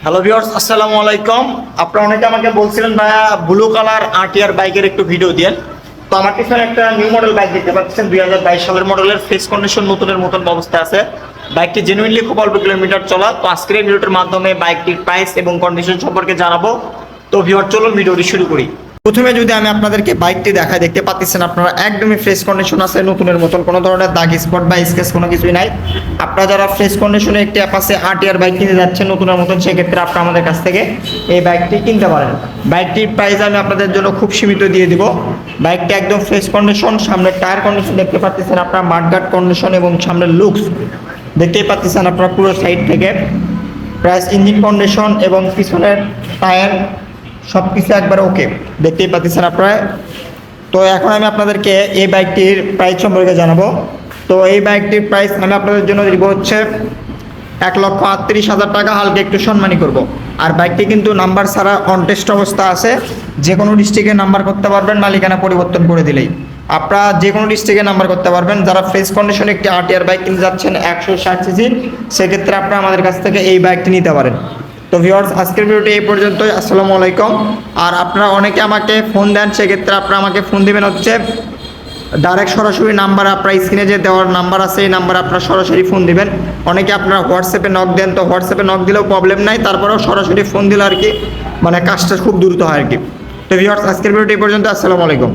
Hello viewers, আসসালামু আলাইকুম। আপনারা অনেকে আমাকে বলছিলেন ভাইয়া ব্লু কালার আরটিআর বাইকের একটু ভিডিও দেন। তো আমার পিছনে একটা নিউ মডেল বাইক দেখতে পাচ্ছেন, 2022 সালের মডেলের, ফেস কন্ডিশন নতুনের মতন অবস্থা আছে। বাইকটি জেনুইনলি খুব অল্প কিলোমিটার চলা। তো আজকের এই ভিডিওটির মাধ্যমে বাইকটির প্রাইস এবং কন্ডিশন সম্পর্কে জানাবো। তো ভিউয়ার, চলুন ভিডিওটি শুরু করি। প্রথমে যদি আমি আপনাদেরকে বাইকটি দেখাই, দেখতে পাচ্ছেন আপনারা একদমই ফ্রেশ কন্ডিশন আছে, নতুনের মতন, কোনো ধরনের দাগ স্পট বা স্কেচ কোনো কিছুই নাই। আপনারা যারা ফ্রেশ কন্ডিশনে একটি অ্যাপাচি আরটিআর বাইক কিনতে যাচ্ছেন নতুনের মতন, সেক্ষেত্রে আপনারা আমাদের কাছ থেকে এই বাইকটি কিনতে পারেন। বাইকটির প্রাইস আমি আপনাদের জন্য খুব সীমিত দিয়ে দিব। বাইকটি একদম ফ্রেশ কন্ডিশন, সামনের টায়ার কন্ডিশন দেখতে পাচ্ছেন আপনারা, মাডগার্ড কন্ডিশন এবং সামনের লুকস দেখতেই পাচ্ছেন আপনারা পুরো সাইড থেকে। প্রাইস, ইঞ্জিন কন্ডিশন এবং পিছনের টায়ার সব কিছু একবার ওকে, দেখতেই পাচ্ছেন আপনারা। তো এখন আমি আপনাদেরকে এই বাইকটির প্রাইস সম্পর্কে জানাবো। তো এই বাইকটির প্রাইস আমি আপনাদের জন্য দিব হচ্ছে 1,38,000 টাকা, হালকা একটু সম্মানী করব। আর বাইকটি কিন্তু নাম্বার ছাড়া অনটেস্ট অবস্থা আছে, যে কোনো ডিস্ট্রিক্টে নাম্বার করতে পারবেন, মালিকানা পরিবর্তন করে দিলেই আপনারা যে কোনো ডিস্ট্রিক্টে নাম্বার করতে পারবেন। যারা ফ্রেশ কন্ডিশনে একটি আরটিআর বাইক কিনতে যাচ্ছেন 160 সিসি, সেক্ষেত্রে আপনারা আমাদের কাছ থেকে এই বাইকটি নিতে পারেন। তো ভিউয়ার্স, আজকের ভিডিওটি এই পর্যন্তই। আসসালামু আলাইকুম। আর আপনারা অনেকে আমাকে ফোন দেন, সেক্ষেত্রে আপনারা আমাকে ফোন দেবেন হচ্ছে ডাইরেক্ট সরাসরি নাম্বার, আপনার স্ক্রিনে যে দেওয়ার নাম্বার আছে এই নাম্বারে আপনারা সরাসরি ফোন দিবেন। অনেকে আপনারা হোয়াটসঅ্যাপে নক দেন, তো হোয়াটসঅ্যাপে নক দিলেও প্রবলেম নাই, তারপরেও সরাসরি ফোন দিলে আর কি মানে কাজটা খুব দ্রুত হয় আর কি। তো ভিউয়ার্স, আজকের ভিডিওটি এই পর্যন্ত। আসসালামু আলাইকুম।